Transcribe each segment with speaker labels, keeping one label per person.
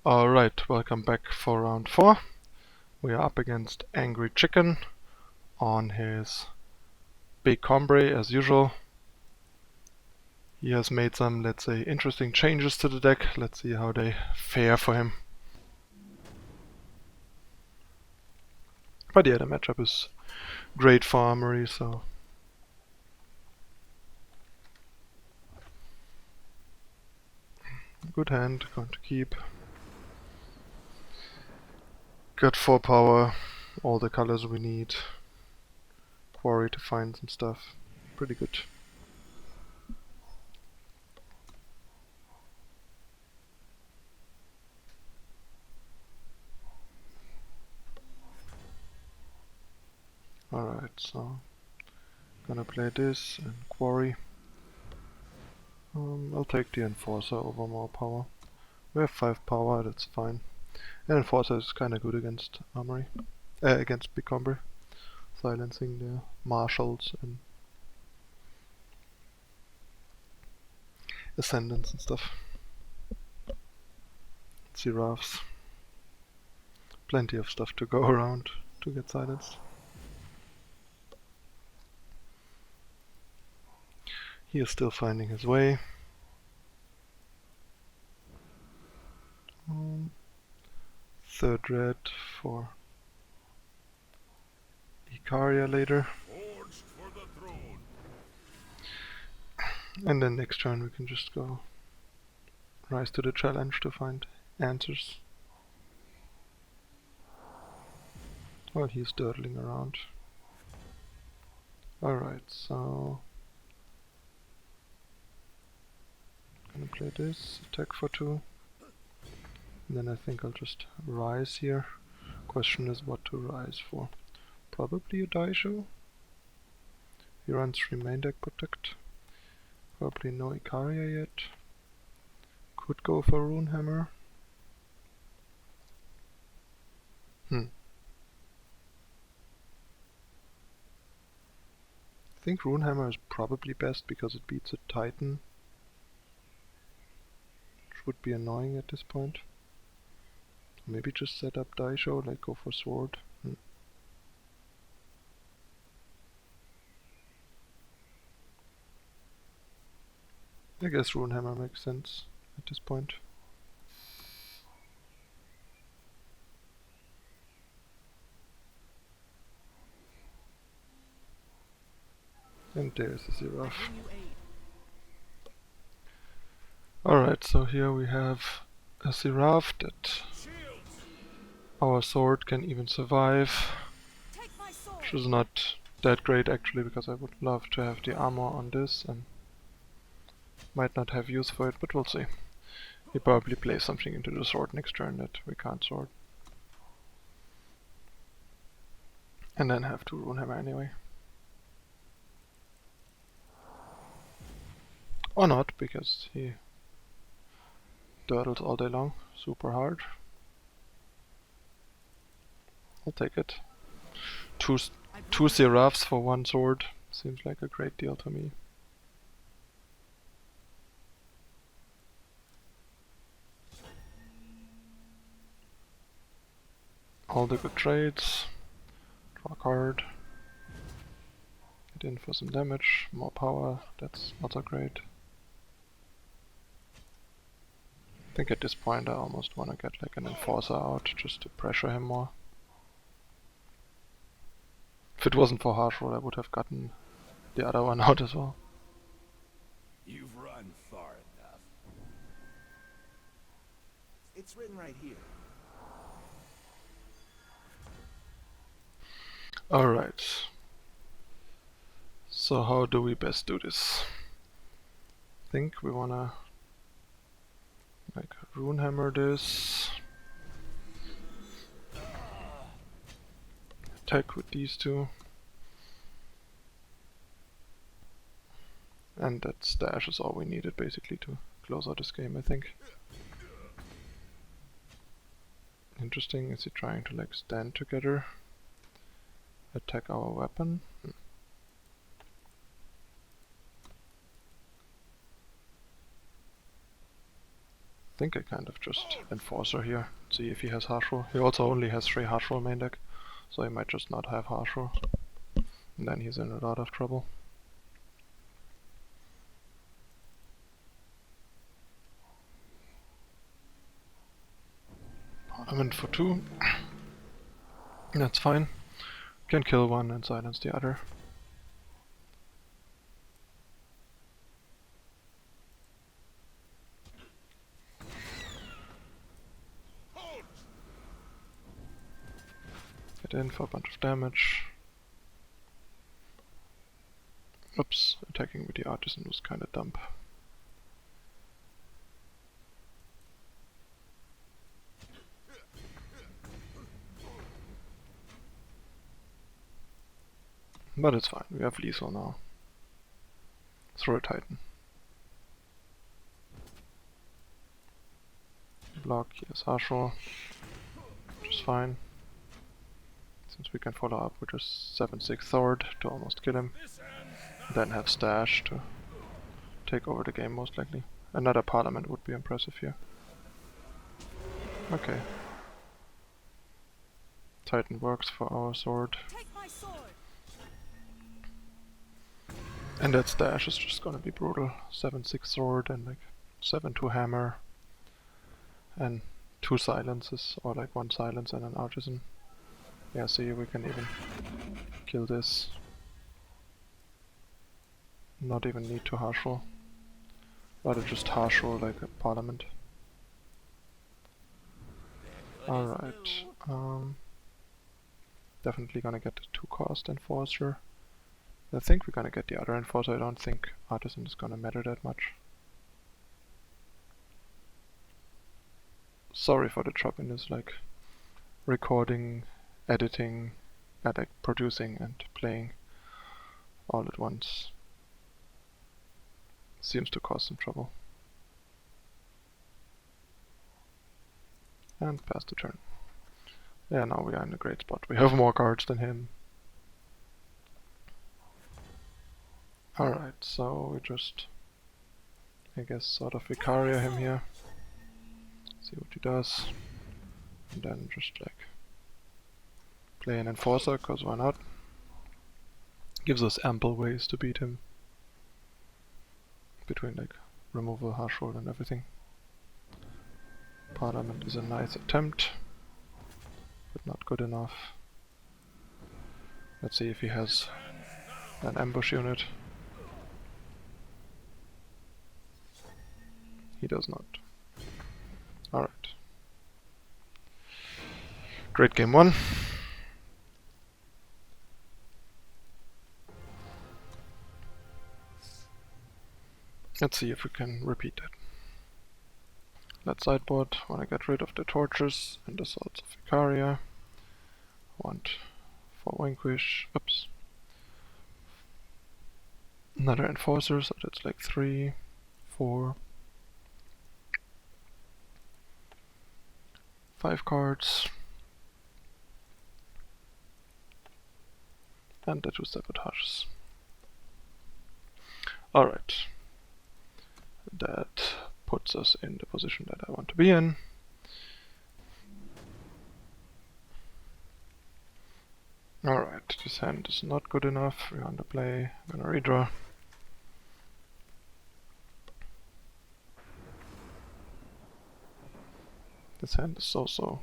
Speaker 1: Alright, welcome back for round 4. We are up against Angrychicken on his big Combrei as usual. He has made some, let's say, interesting changes to the deck. Let's see how they fare for him. But yeah, the matchup is great for Armory, so... Good hand, going to keep. Got 4 power, all the colors we need. Quarry to find some stuff. Pretty good. Alright, so gonna play this and Quarry. I'll take the Enforcer over more power. We have 5 power, that's fine. And Enforcer is kinda good against Armory. Against Big Combrei. Silencing the Marshals and Ascendants and stuff. Seraphs. Plenty of stuff to go around to get silenced. He is still finding his way. Third red for Icaria later. And then next turn we can just go rise to the challenge to find answers. While he's dawdling around. Alright, so... Gonna play this, attack for 2. And then I think I'll just rise here. Question is what to rise for. Probably a Daisho. He runs 3 main deck protect. Probably no Icaria yet. Could go for Runehammer. I think Runehammer is probably best because it beats a Titan. Which would be annoying at this point. Maybe just set up Daisho, like go for Sword. I guess Runehammer makes sense at this point. And there's a Seraph. Alright, so here we have a Seraph that our sword can even survive. Which is not that great actually, because I would love to have the armor on this and might not have use for it, but we'll see. He probably plays something into the sword next turn that we can't sword. And then have to Runehammer anyway. Or not, because he dawdles all day long, super hard. I'll take it. Two Seraphs for 1 sword seems like a great deal to me. All the good trades. Draw a card. Get in for some damage, more power, that's also great. I think at this point I almost want to get like an Enforcer out, just to pressure him more. If it wasn't for Harsh Roll I would have gotten the other one out as well.
Speaker 2: You've run far enough. It's written right here.
Speaker 1: Alright. So how do we best do this? I think we wanna like Runehammer this. Attack with these 2. And that stash is all we needed basically to close out this game, I think. Interesting, is he trying to like stand together? Attack our weapon? think I kind of just Enforcer here, see if he has Harsh Roll. He also only has 3 Harsh Roll main deck, so he might just not have Harsh Roll. And then he's in a lot of trouble. I'm in for 2. That's fine. Can kill one and silence the other. Get in for a bunch of damage. Oops, attacking with the Artisan was kinda dumb. But it's fine, we have lethal now. Throw a Titan. Block, yes, Harsh Roll. Which is fine. Since we can follow up with just 7/6 Sword to almost kill him. Then have Stash to take over the game most likely. Another Parliament would be impressive here. Okay. Titan works for our sword. And that Stash is just gonna be brutal. 7/6 Sword and like 7/2 Hammer. And 2 silences, or like 1 silence and an Artisan. Yeah, see, we can even kill this. Not even need to Harsh Roll. Rather just Harsh Roll like a Parliament. Alright. Definitely gonna get the 2-cost Enforcer. I think we're gonna get the other Enforcer. I don't think Artisan is gonna matter that much. Sorry for the choppiness, like recording, editing, like producing and playing all at once. Seems to cause some trouble. And pass the turn. Yeah, now we are in a great spot. We have more cards than him. Alright, so we just, I guess, sort of Icaria him here. See what he does. And then just like play an Enforcer, cause why not? Gives us ample ways to beat him. Between like removal, Harsh Roll and everything. Parliament is a nice attempt, but not good enough. Let's see if he has an ambush unit. He does not. Alright. Great game 1. Let's see if we can repeat that. Let's sideboard. Wanna get rid of the torches and assaults of Icaria. Want for Vanquish. Oops. Another Enforcer, so that's like 3, 4, 5 cards. And the 2 Sabotages. Alright. That puts us in the position that I want to be in. Alright, this hand is not good enough. We're gonna play, I'm gonna redraw. This hand is so-so.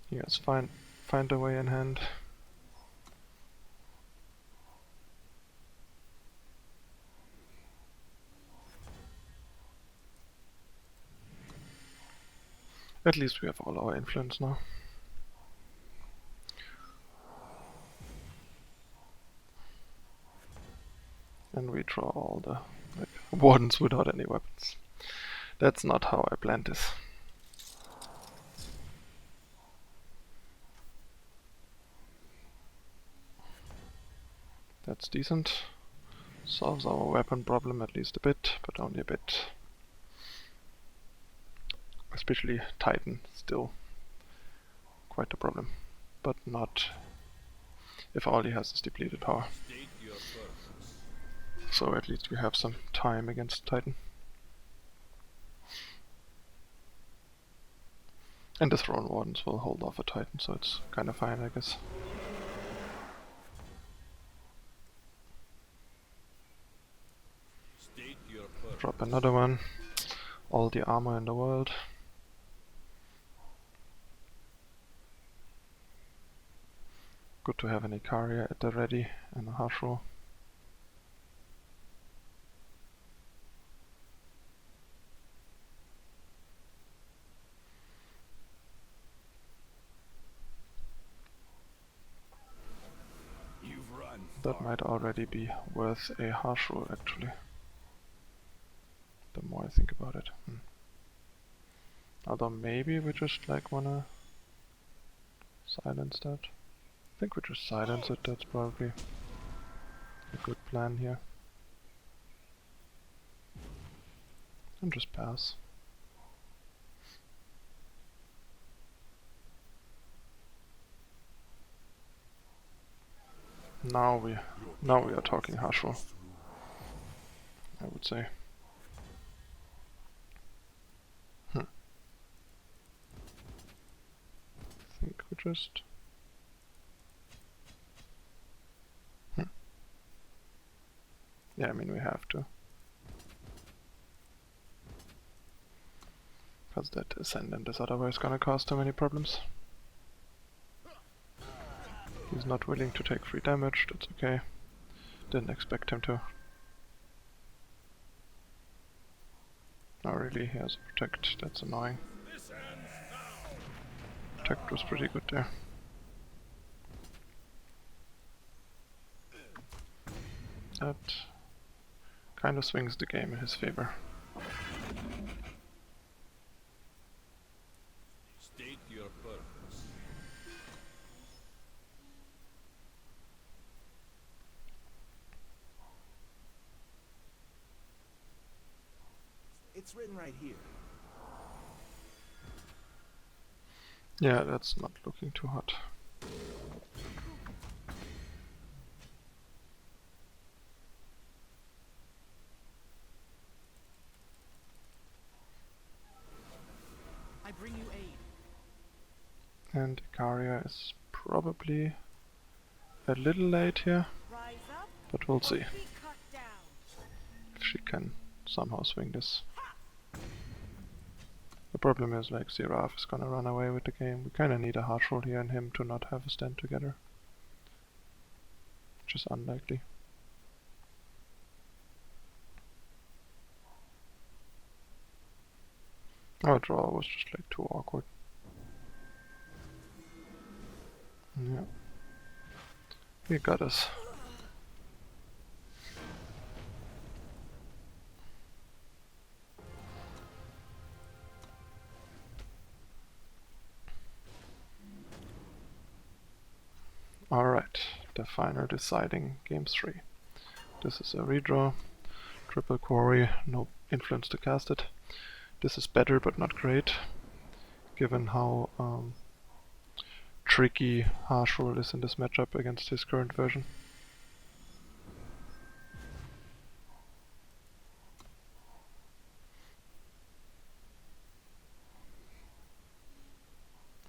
Speaker 1: Yes, find a way in hand. At least we have all our influence now. And we draw all the wardens without any weapons. That's not how I planned this. That's decent. Solves our weapon problem at least a bit, but only a bit. Especially Titan, still quite a problem, but not if all he has is depleted power. So at least we have some time against Titan. And the Throne Wardens will hold off a Titan, so it's kinda fine, I guess. Drop another one. All the armor in the world. Good to have an Icaria at the ready and a Hashro. That might already be worth a Hashro actually. The more I think about it. Although maybe we just like wanna silence that. I think we just silence it, that's probably a good plan here. And just pass. Now we are talking Hashro, I would say. I think we just... Yeah, I mean we have to. Because that Ascendant is otherwise gonna cause too many problems. He's not willing to take free damage, that's okay. Didn't expect him to. Oh really, he has a protect, that's annoying. Protect was pretty good there. That kind of swings the game in his favor.
Speaker 2: State your purpose. It's written right here.
Speaker 1: Yeah, that's not looking too hot.
Speaker 3: I bring you aid.
Speaker 1: And Icaria is probably a little late here,
Speaker 3: Rise up,
Speaker 1: but we'll see
Speaker 3: be cut down.
Speaker 1: if she can somehow swing this. The problem is like Seraph is gonna run away with the game. We kinda need a harsh roll here and him to not have a stand together. Which is unlikely. Our draw was just like too awkward. Yeah. He got us. Alright, the final deciding game 3. This is a redraw. Triple Quarry, no influence to cast it. This is better but not great, given how tricky Harsh Roll is in this matchup against his current version.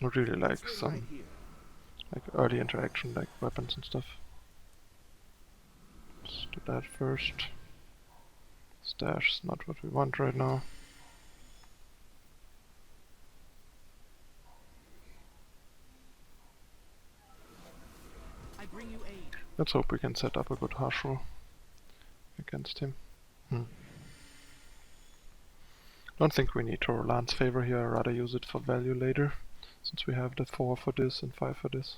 Speaker 1: I really like some early interaction, like weapons and stuff. Let's do that first. Stash is not what we want right now.
Speaker 3: I bring you aid.
Speaker 1: Let's hope we can set up a good Harsh Roll against him. Don't think we need to Rolant's favor here, I'd rather use it for value later, since we have the 4 for this and 5 for this.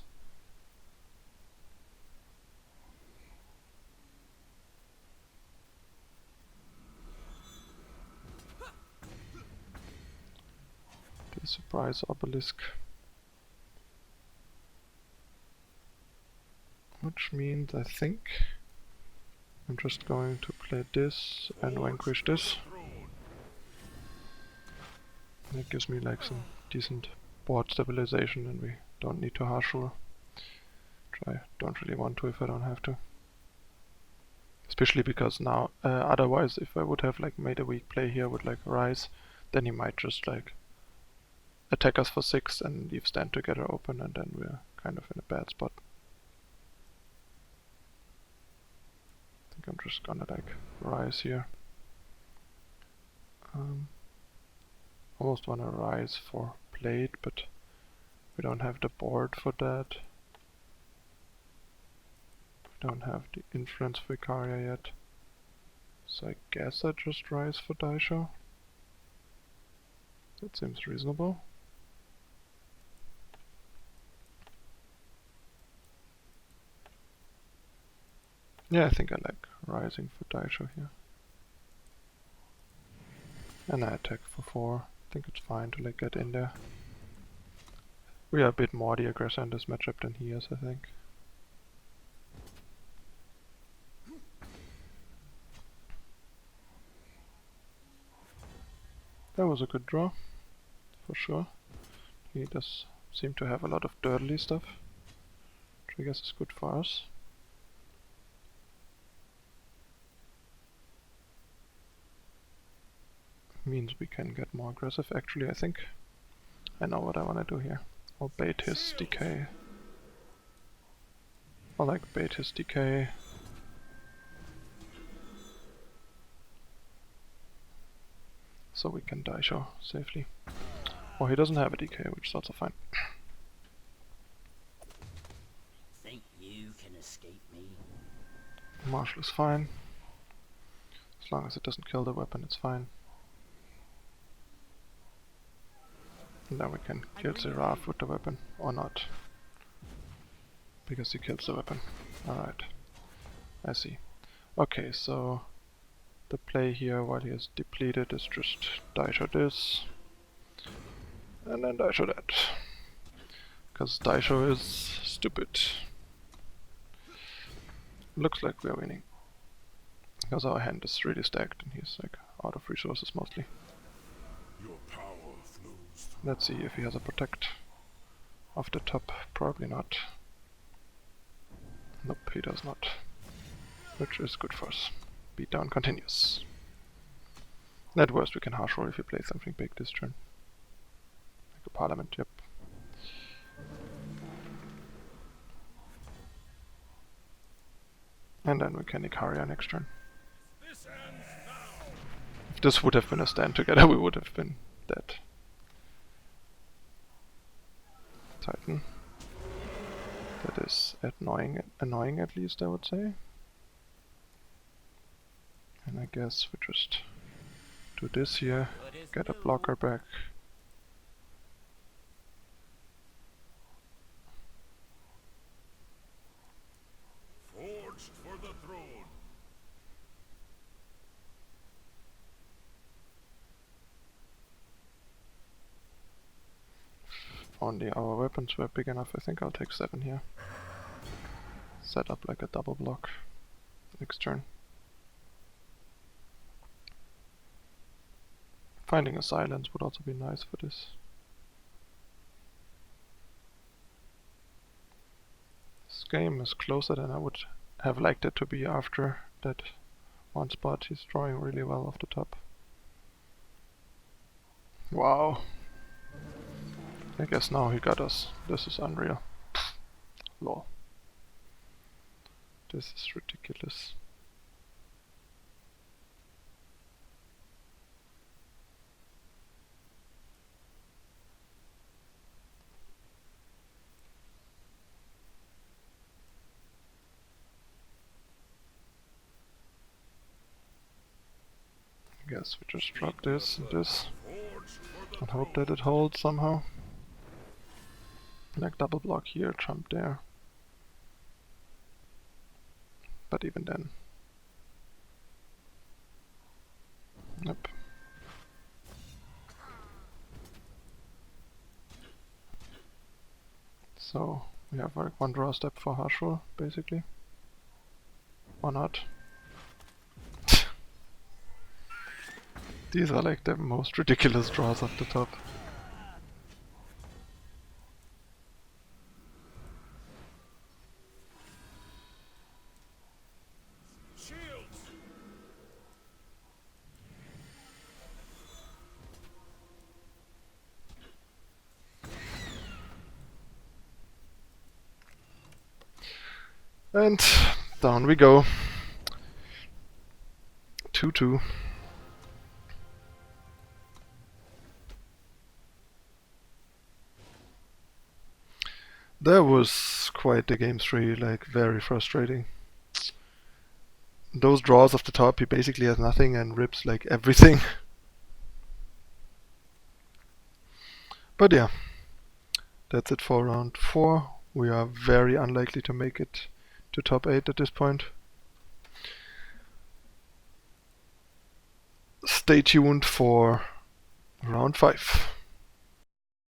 Speaker 1: The surprise obelisk. Which means I think I'm just going to play this and Vanquish this. That gives me like some decent board stabilization and we don't need to Harsh Roll. I don't really want to if I don't have to. Especially because now, otherwise if I would have like made a weak play here with like Rise, then he might just like attack us for 6 and leave stand together open, and then we're kind of in a bad spot. I think I'm just gonna like Rise here. Almost wanna Rise for Blade, but we don't have the board for that. We don't have the influence for Icaria yet. So I guess I just Rise for Daisho. That seems reasonable. Yeah, I think I like Rising for Daisho here. And I attack for 4. I think it's fine to like get in there. We are a bit more the aggressor in this matchup than he is, I think. That was a good draw, for sure. He does seem to have a lot of dirtly stuff, which I guess is good for us. Means we can get more aggressive. Actually, I think I know what I want to do here. I'll bait his decay. I'll like bait his decay. So we can Daisho safely. Oh, he doesn't have a decay, which is also fine.
Speaker 4: Think you can escape me?
Speaker 1: Marshal is fine. As long as it doesn't kill the weapon, it's fine. And then we can kill Seraph with the weapon, or not. Because he kills the weapon. Alright. I see. Okay, so the play here while he is depleted is just Daisho this. And then Daisho that. Because Daisho is stupid. Looks like we are winning. Because our hand is really stacked and he's like out of resources mostly.
Speaker 2: Your power flows.
Speaker 1: Let's see if he has a protect off the top. Probably not. Nope, he does not. Which is good for us. Beatdown continues. At worst we can harsh roll if he plays something big this turn. Like a parliament, yep. And then we can Icaria next turn.
Speaker 2: This ends now.
Speaker 1: If this would have been a stand together, we would have been dead. Titan. That is annoying at least, I would say. And I guess we just do this here, get a blocker back.
Speaker 2: Forged for the throne.
Speaker 1: If only our weapons were big enough, I think I'll take 7 here. Set up like a double block next turn. Finding a silence would also be nice for this. This game is closer than I would have liked it to be after that one spot. He's drawing really well off the top. Wow. I guess now he got us. This is unreal. Lol. This is ridiculous. I guess we just drop this and this and hope that it holds somehow. Like double block here, jump there. But even then. Nope. So we have like one draw step for Harshul, basically. Or not. These are like the most ridiculous draws off the top. And down we go. 2-2. That was quite the game 3, like very frustrating. Those draws off the top, he basically has nothing and rips like everything. But yeah, that's it for round 4. We are very unlikely to make it to top 8 at this point. Stay tuned for round 5.